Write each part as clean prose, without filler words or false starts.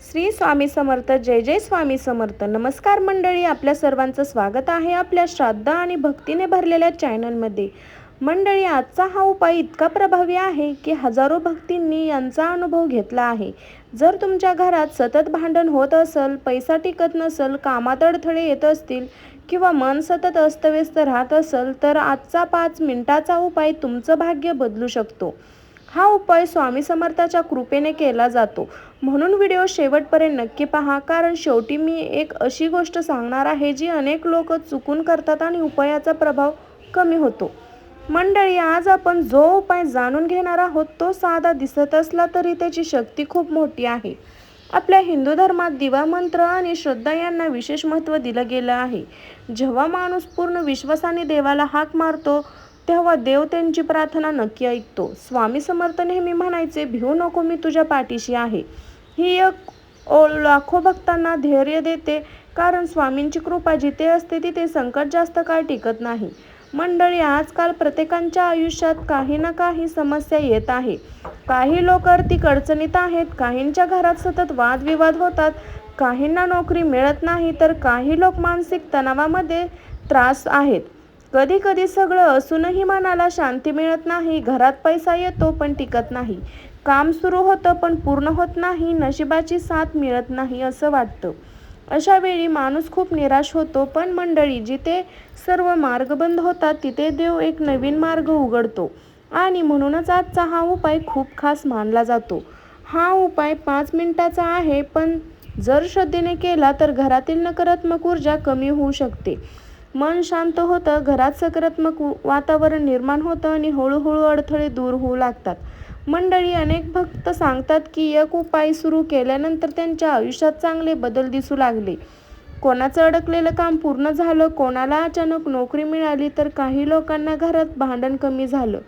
श्री स्वामी समर्थ. जय जय स्वामी समर्थ. नमस्कार मंडळी, आपल्या सर्वांचं स्वागत आहे आपल्या श्रद्धा आणि भक्तीने भरलेल्या चॅनलमध्ये. मंडळी, आजचा हा उपाय इतका प्रभावी आहे की हजारो भक्तींनी यांचा अनुभव घेतला आहे. जर तुमच्या घरात सतत भांडण होत असेल, पैसा टिकत नसेल, कामात अडथळे येत असतील किंवा मन सतत अस्तव्यस्त राहत असेल, तर आजचा 5 मिनिटाचा उपाय तुमचं भाग्य बदलू शकतो. हा उपाय स्वामी समर्थाच्या कृपेने केला जातो, म्हणून व्हिडिओ शेवटपर्यंत नक्की पहा, कारण शेवटी मी एक अशी गोष्ट सांगणार आहे जी अनेक लोक चुकून करतात आणि उपायाचा प्रभाव कमी होतो. मंडळी, आज आपण जो उपाय जाणून घेणार आहोत तो साधा दिसत असला तरी त्याची शक्ती खूप मोठी आहे. आपल्या हिंदू धर्मात दिवा मंत्र आणि श्रद्धा यांना विशेष महत्त्व दिलं गेलं आहे. जेव्हा माणूस पूर्ण विश्वासाने देवाला हाक मारतो तेव्हा देव त्यांची प्रार्थना नक्की ऐकतो. स्वामी समर्थ नेहमी म्हणायचे, भिवू नको, मी तुझ्या पाठीशी आहे. ही एक ओळ लाखो भक्तांना धैर्य देते, कारण स्वामींची कृपा जिथे असते तिथे संकट जास्त काळ टिकत नाही. मंडळी, आजकाल प्रत्येकाच्या आयुष्यात काही ना काही समस्या येत आहे. काही लोक आर्थिक अडचणीत आहेत, काहींच्या घरात सतत वादविवाद होतात, काहींना नोकरी मिळत नाही, तर काही लोक मानसिक तणावामध्ये त्रास आहेत. कधी कधी सगळं असूनही मनाला शांती मिळत नाही. घरात पैसा येतो पण टिकत नाही, काम सुरू होतं पण पूर्ण होत नाही, नशिबाची साथ मिळत नाही असं वाटतं. अशा वेळी माणूस खूप निराश होतो. पण मंडळी, जिथे सर्व मार्ग बंद होतात तिथे देव एक नवीन मार्ग उघडतो, आणि म्हणूनच आजचा हा उपाय खूप खास मानला जातो. हा उपाय 5 मिनिटाचा आहे, पण जर श्रद्धेने केला तर घरातील नकारात्मक ऊर्जा कमी होऊ शकते, मन शांत होतं, घरात सकारात्मक वातावरण निर्माण होतं आणि हळूहळू अडथळे दूर होऊ लागतात. मंडळी, अनेक भक्त सांगतात की एक उपाय सुरू केल्यानंतर त्यांच्या आयुष्यात चांगले बदल दिसू लागले. कोणाचं अडकलेलं काम पूर्ण झालं, कोणाला अचानक नोकरी मिळाली, तर काही लोकांना घरात भांडण कमी झालं.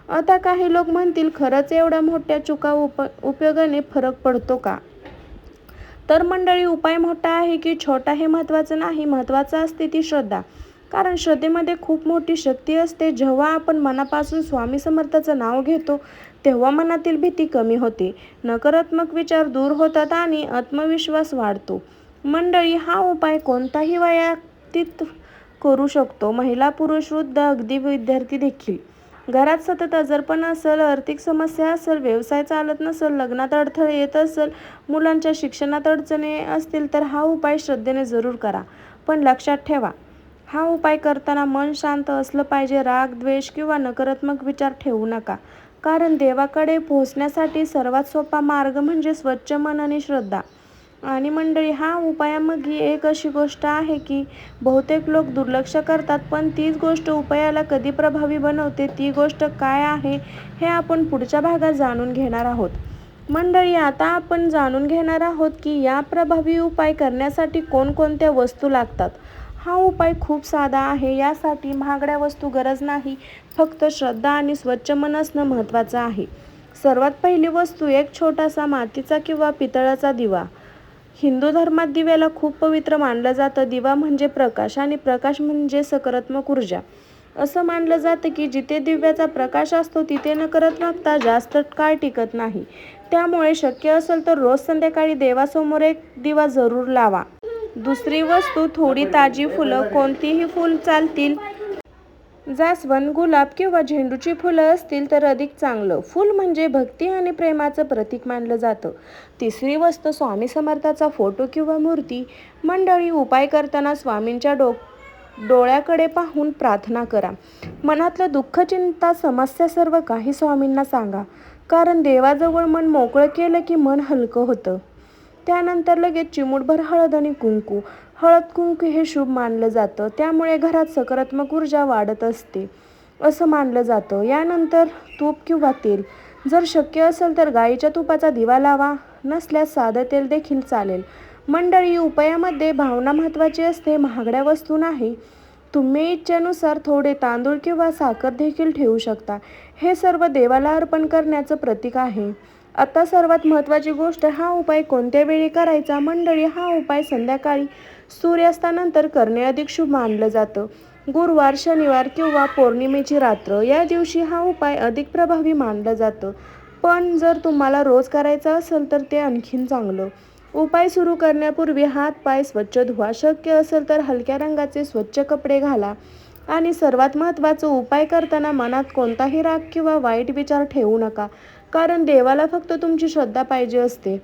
आता काही लोक म्हणतील, खरंच एवढ्या मोठ्या चुका उपयोगाने फरक पडतो का? तर मंडळी, उपाय मोठा आहे की छोटा हे महत्त्वाचं नाही, महत्त्वाचं असते ती श्रद्धा. कारण श्रद्धेमध्ये खूप मोठी शक्ती असते. जेव्हा आपण मनापासून स्वामी समर्थाचं नाव घेतो तेव्हा मनातील भीती कमी होते, नकारात्मक विचार दूर होतात आणि आत्मविश्वास वाढतो. मंडळी, हा उपाय कोणताही वयातीत करू शकतो, महिला, पुरुष, वृद्ध, अगदी विद्यार्थी देखील. घरात सतत आजारपण असेल, आर्थिक समस्या असेल, व्यवसाय चालत नसेल, लग्नात अडथळे येत असेल, मुलांच्या शिक्षणात अडचणी असतील, तर हा उपाय श्रद्धेने जरूर करा. पण लक्षात ठेवा, हा उपाय करताना मन शांत असलं पाहिजे. राग, द्वेष किंवा नकारात्मक विचार ठेवू नका, कारण देवाकडे पोहोचण्यासाठी सर्वात सोपा मार्ग म्हणजे स्वच्छ मन आणि श्रद्धा. आणि मंडळी, हा उपायामागे एक अशी गोष्ट आहे की बहुतेक लोक दुर्लक्ष करतात, पण तीच गोष्ट उपायाला कधी प्रभावी बनवते. ती गोष्ट काय आहे हे आपण पुढच्या भागात जाणून घेणार आहोत. मंडळी, आता आपण जाणून घेणार आहोत की या प्रभावी उपाय करण्यासाठी कोणकोणत्या वस्तू लागतात. हा उपाय खूप साधा आहे, यासाठी महागड्या वस्तू गरज नाही, फक्त श्रद्धा आणि स्वच्छ मन असणं महत्त्वाचं आहे. सर्वात पहिली वस्तू एक छोटासा मातीचा किंवा पितळाचा दिवा. हिंदू धर्मात दिव्याला खूप पवित्र मानलं जातं. दिवा म्हणजे प्रकाश आणि प्रकाश म्हणजे सकारात्मक ऊर्जा. असं मानलं जातं की जिथे दिव्याचा प्रकाश असतो तिथे नकारात्मकता जास्त काळ टिकत नाही. त्यामुळे शक्य असेल तर रोज संध्याकाळी देवासमोर एक दिवा जरूर लावा. दुसरी वस्तू, थोडी ताजी फुलं, कोणतीही फुलं चालतील. जास्वंद, गुलाब किंवा झेंडूची फुलं असतील तर अधिक चांगलं. फूल म्हणजे भक्ती आणि प्रेमाचं प्रतीक मानलं जातं. तिसरी वस्तू, स्वामी समर्थाचा फोटो किंवा मूर्ती. मंडळी, उपाय करताना स्वामींच्या डोळ्याकडे पाहून प्रार्थना करा. मनातलं दुःख, चिंता, समस्या सर्व काही स्वामींना सांगा, कारण देवाजवळ मन मोकळं केलं की मन हलकं होतं. त्यानंतर लगेच चिमूटभर हळद आणि कुंकू. हळद कुंकू हे शुभ मानलं जातं, त्यामुळे घरात सकारात्मक ऊर्जा वाढत असते असं मानलं जातं. यानंतर तूप किंवा तेल. जर शक्य असेल तर गाईच्या तुपाचा दिवा लावा, नसल्यास साधं तेल देखील चालेल. मंडळी, उपायामध्ये भावना महत्त्वाची असते, महागड्या वस्तू नाही. तुम्ही इच्छेनुसार थोडे तांदूळ किंवा साखर देखील ठेवू शकता. हे सर्व देवाला अर्पण करण्याचं प्रतीक आहे. आता सर्वात महत्त्वाची गोष्ट, हा उपाय कोणत्या वेळी करायचा. मंडळी, हा उपाय संध्याकाळी सूर्यास्तानंतर करणे अधिक शुभ मानलं जातं. गुरुवार, शनिवार किंवा पौर्णिमेची रात्र या दिवशी हा उपाय अधिक प्रभावी मानलं जातं. पण जर तुम्हाला रोज करायचा असेल तर ते आणखीन चांगलं. उपाय सुरू करण्यापूर्वी हात पाय स्वच्छ धुवा. शक्य असेल तर हलक्या रंगाचे स्वच्छ कपडे घाला. आणि सर्वात महत्त्वाचं, उपाय करताना मनात कोणताही राग किंवा वाईट विचार ठेवू नका, कारण देवाला फक्त तुमची श्रद्धा पाहिजे असते.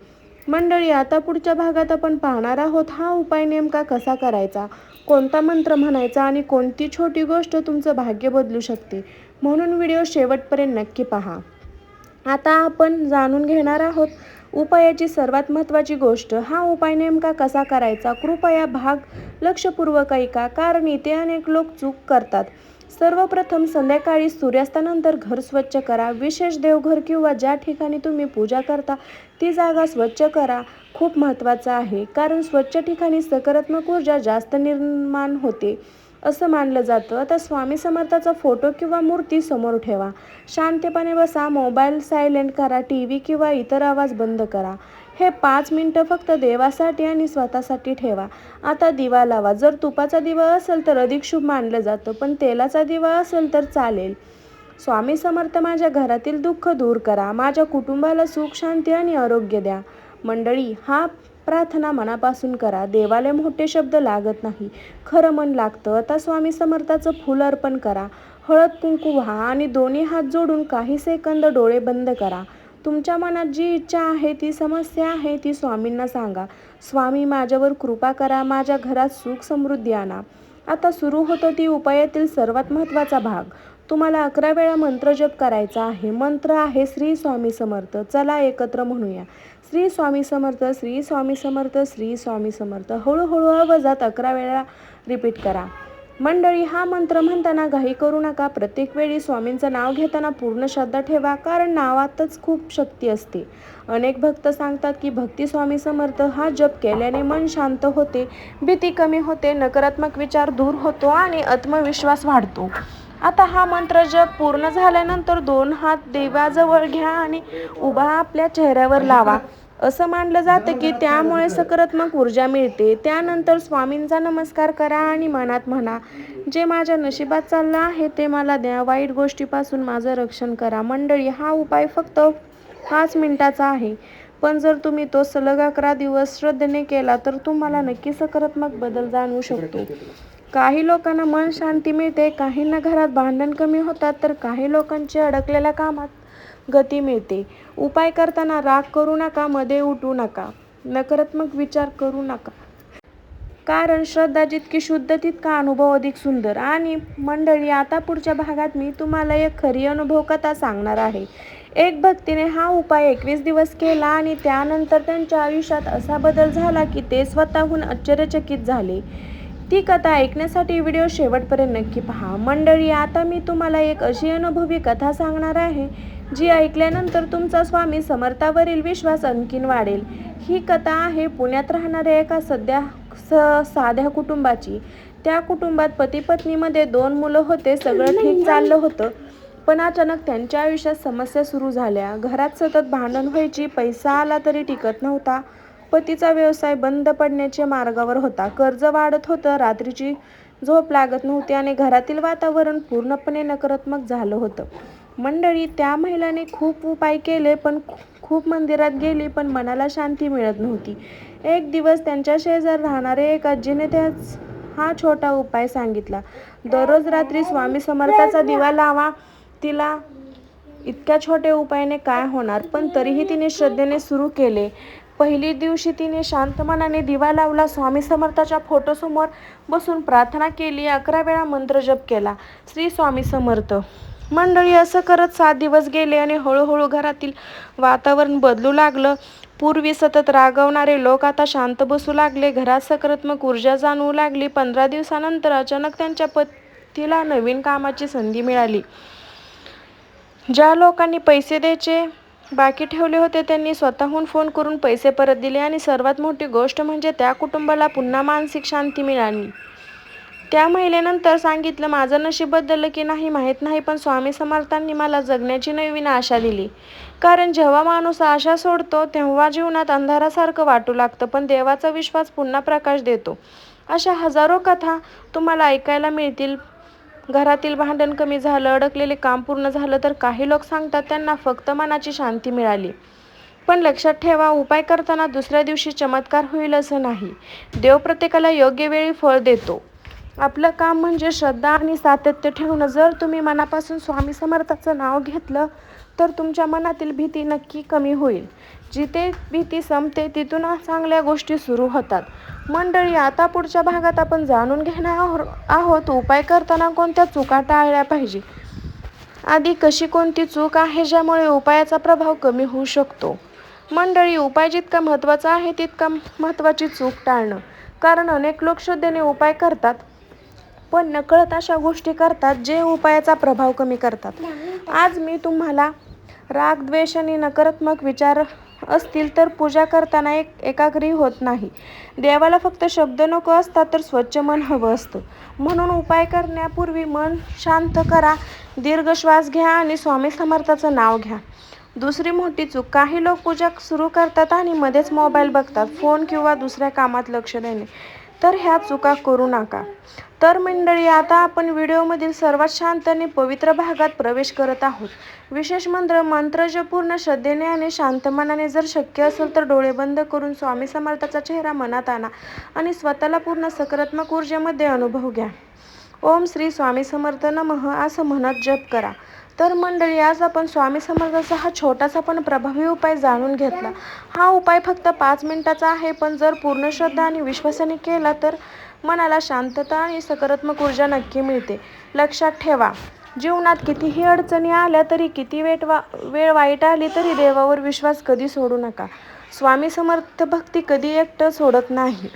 मंडळी, आता पुढच्या भागात आपण पाहणार आहोत हा उपाय नेमका कसा करायचा, कोणता मंत्र म्हणायचा आणि कोणती छोटी गोष्ट तुमचं भाग्य बदलू शकते. म्हणून व्हिडिओ शेवटपर्यंत नक्की पहा. आता आपण जाणून घेणार आहोत उपायाची सर्वात महत्त्वाची गोष्ट. हा उपाय नेमका कसा करायचा, कृपया भाग लक्षपूर्वक ऐका, कारण इथे अनेक लोक चूक करतात. सर्वप्रथम संध्याकाळी सूर्यास्तानंतर घर स्वच्छ करा. विशेष देवघर किंवा ज्या ठिकाणी तुम्ही पूजा करता ती जागा स्वच्छ करा. खूप महत्त्वाचं आहे, कारण स्वच्छ ठिकाणी सकारात्मक ऊर्जा जास्त निर्माण होते असं मानलं जातं. आता स्वामी समर्थाचा फोटो किंवा मूर्ती समोर ठेवा. शांतपणे बसा. मोबाईल सायलेंट करा. टीव्ही किंवा इतर आवाज बंद करा. हे 5 मिनिटं फक्त देवासाठी आणि स्वतःसाठी ठेवा. आता दिवा लावा. जर तुपाचा दिवा असेल तर अधिक शुभ मानलं जातं, पण तेलाचा दिवा असेल तर चालेल. स्वामी समर्थ, माझ्या घरातील दुःख दूर करा. माझ्या कुटुंबाला सुख, शांती आणि आरोग्य द्या. मंडळी, हा प्रार्थना मनापासून करा. देवाला मोठे शब्द लागत नाही, खरं मन लागतं. आता स्वामी समर्थाचं फूल अर्पण करा. हळद कुंकू व्हा आणि दोन्ही हात जोडून काही सेकंद डोळे बंद करा. तुमच्या मनात जी इच्छा आहे, ती समस्या आहे, ती स्वामींना सांगा. स्वामी, माझ्यावर कृपा करा. माझ्या घरात सुख समृद्धी आणा. आता सुरू होतो ती उपायातील सर्वात महत्त्वाचा भाग. तुम्हाला 11 वेळा मंत्र जप करायचा आहे. मंत्र आहे श्री स्वामी समर्थ. चला एकत्र म्हणूया. श्री स्वामी समर्थ, श्री स्वामी समर्थ, श्री स्वामी समर्थ. हळूहळू आवाजात 11 वेळा रिपीट करा. मंडळी, हा मंत्र म्हणताना घाई करू नका. प्रत्येक वेळी स्वामींचं नाव घेताना पूर्ण श्रद्धा ठेवा, कारण नावातच खूप शक्ती असते. अनेक भक्त सांगतात की भक्ती स्वामी समर्थ हा जप केल्याने मन शांत होते, भीती कमी होते, नकारात्मक विचार दूर होतो आणि आत्मविश्वास वाढतो. आता हा मंत्र जप पूर्ण झाल्यानंतर 2 हात देवाजवळ घ्या आणि उभा आपल्या चेहऱ्यावर लावा. असं मानलं जातं की त्यामुळे सकारात्मक ऊर्जा मिळते. त्यानंतर स्वामींचा नमस्कार करा आणि मनात म्हणा, जे माझ्या नशिबात चाललं आहे ते मला द्या. वाईट गोष्टीपासून माझं रक्षण करा. मंडळी, हा उपाय फक्त 5 मिनिटाचा आहे, पण जर तुम्ही तो सलग 11 दिवस श्रद्धेने केला तर तुम्हाला नक्की सकारात्मक बदल जाणवू शकतो. काही लोकांना मन शांती मिळते, काहींना घरात भांडण कमी होतात, तर काही लोकांची अडकलेल्या कामात गती मिळते. उपाय करताना राग करू नका, मध्ये उठू नका, नकारात्मक विचार करू नका, कारण श्रद्धा जितकी शुद्ध तितका अनुभव अधिक सुंदर. आणि मंडळी, आता पुढच्या भागात मी तुम्हाला एक खरी अनुभव कथा सांगणार आहे. एक भक्तीने हा उपाय 21 दिवस केला आणि त्यानंतर त्यांच्या आयुष्यात असा बदल झाला की ते स्वतःहून आश्चर्यचकित झाले. ती कथा ऐकण्यासाठी व्हिडिओ शेवटपर्यंत नक्की पहा. मंडळी, आता मी तुम्हाला एक अशी अनुभवी कथा सांगणार आहे जी ऐकल्यानंतर तुमचा स्वामी समर्थावरील विश्वास आणखीन वाढेल. ही कथा आहे पुण्यात राहणाऱ्या एका साध्या कुटुंबाची. त्या कुटुंबात पती पत्नीमध्ये 2 मुलं होते. सगळं ठीक चाललं होतं, पण अचानक त्यांच्या आयुष्यात समस्या सुरू झाल्या. घरात सतत भांडण व्हायची, पैसा आला तरी टिकत नव्हता, पतीचा व्यवसाय बंद पडण्याच्या मार्गावर होता, कर्ज वाढत होतं, रात्रीची झोप लागत नव्हती आणि घरातील वातावरण पूर्णपणे नकारात्मक झालं होतं. मंडळी, त्या महिलाने खूप उपाय केले, पण खूप मंदिरात गेली, पण मनाला शांती मिळत नव्हती. एक दिवस त्यांच्या शेजारी राहणारे एक आजीने हा छोटा उपाय सांगितला. दररोज रात्री स्वामी समर्थाचा दिवा लावा. तिला इतक्या छोट्या उपायाने काय होणार, पण तरीही तिने श्रद्धेने सुरू केले. पहिली दिवशी तिने शांत मनाने दिवा लावला, स्वामी समर्थाच्या फोटोसमोर बसून प्रार्थना केली, 11 वेळा मंत्र जप केला, श्री स्वामी समर्थ. मंडळी, असं करत 7 दिवस गेले आणि हळूहळू घरातील वातावरण बदलू लागलं. पूर्वी सतत रागवणारे लोक आता शांत बसू लागले. घरात सकारात्मक ऊर्जा जाणवू लागली. 15 दिवसानंतर अचानक त्यांच्या पतीला नवीन कामाची संधी मिळाली. ज्या लोकांनी पैसे द्यायचे बाकी ठेवले होते त्यांनी स्वतःहून फोन करून पैसे परत दिले आणि सर्वात मोठी गोष्ट म्हणजे त्या कुटुंबाला पुन्हा मानसिक शांती मिळाली. त्या महिलेनंतर सांगितलं, माझं नशीब बदललं की नाही माहीत नाही, पण स्वामी समर्थांनी मला जगण्याची नवीन आशा दिली. कारण जेव्हा माणूस आशा सोडतो तेव्हा जीवनात अंधारासारखं वाटू लागतं, पण देवाचा विश्वास पुन्हा प्रकाश देतो. अशा हजारो कथा तुम्हाला ऐकायला मिळतील. घरातील भांडण कमी झालं, अडकलेले काम पूर्ण झालं, तर काही लोक सांगतात त्यांना फक्त मनाची शांती मिळाली. पण लक्षात ठेवा, उपाय करताना दुसऱ्या दिवशी चमत्कार होईल असं नाही. देव प्रत्येकाला योग्य वेळी फळ देतो. आपलं काम म्हणजे श्रद्धा आणि सातत्य ठेवणं. जर तुम्ही मनापासून स्वामी समर्थाचं नाव घेतलं तर तुमच्या मनातील भीती नक्की कमी होईल. जिथे भीती संपते तिथून चांगल्या गोष्टी सुरू होतात. मंडळी, आता पुढच्या भागात आपण जाणून घेणार आहोत उपाय करताना कोणत्या चुका टाळल्या पाहिजे. आधी कशी कोणती चूक आहे ज्यामुळे उपायाचा प्रभाव कमी होऊ शकतो. मंडळी, उपाय जितका महत्त्वाचा आहे तितका महत्त्वाची चूक टाळणं. कारण अनेक लोक श्रद्धेने उपाय करतात पण नकळत अशा गोष्टी करतात जे उपायाचा प्रभाव कमी करतात. आज मी तुम्हाला राग, द्वेष आणि नकारात्मक विचार असतील तर पूजा करताना एकाग्री होत नाही. देवाला फक्त शब्द नको असतात तर स्वच्छ मन हवं असतं. म्हणून उपाय करण्यापूर्वी मन शांत करा, दीर्घ श्वास घ्या आणि स्वामी समर्थाचं नाव घ्या. दुसरी मोठी चूक, काही लोक पूजा सुरू करतात आणि मध्येच मोबाईल बघतात, फोन किंवा दुसऱ्या कामात लक्ष देणे. तर ह्या चुका करू नका. तर मंडळी, आता आपण व्हिडिओमधील सर्वात शांत आणि पवित्र भागात प्रवेश करत आहोत. विशेष मंत्र जप पूर्ण श्रद्धेने आणि शांत मनाने. जर शक्य असेल तर डोळे बंद करून स्वामी समर्थाचा चेहरा मनात आणा आणि स्वतःला पूर्ण सकारात्मक ऊर्जेमध्ये अनुभव घ्या. ओम श्री स्वामी समर्थ नमः असं म्हणत जप करा. तर मंडळी, आज आपण स्वामी समर्थाचा हा छोटासा पण प्रभावी उपाय जाणून घेतला. हा उपाय फक्त 5 मिनिटाचा आहे, पण जर पूर्ण श्रद्धा आणि विश्वासाने केला तर मनाला शांतता आणि सकारात्मक ऊर्जा नक्की मिळते. लक्षात ठेवा, जीवनात कितीही अडचणी आल्या तरी, किती वेळ वाईट आली तरी देवावर विश्वास कधी सोडू नका. स्वामी समर्थ भक्ती कधी एकटं सोडत नाही.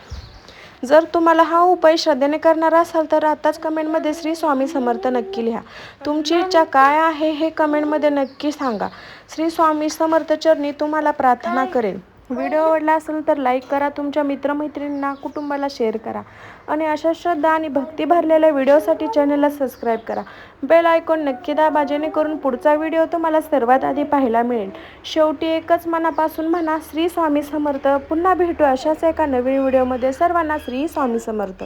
जर तुम्हाला हा उपाय श्रद्धेने करणार असाल तर आताच कमेंटमध्ये श्री स्वामी समर्थ नक्की लिहा. तुमची इच्छा काय आहे हे कमेंटमध्ये नक्की सांगा. श्री स्वामी समर्थ चरणी तुम्हाला प्रार्थना करेन. व्हिडिओ आवडला असेल तर लाईक करा, तुमच्या मित्रमैत्रिणींना, कुटुंबाला शेअर करा आणि अशा श्रद्धा आणि भक्ती भरलेल्या व्हिडिओसाठी चॅनलला सबस्क्राईब करा. बेल आयकॉन नक्की दाबा जेणेकरून पुढचा व्हिडिओ तुम्हाला सर्वात आधी पाहायला मिळेल. शेवटी एकच मनापासून म्हणा, श्री स्वामी समर्थ. पुन्हा भेटू अशाच एका नवीन व्हिडिओमध्ये. सर्वांना श्री स्वामी समर्थ.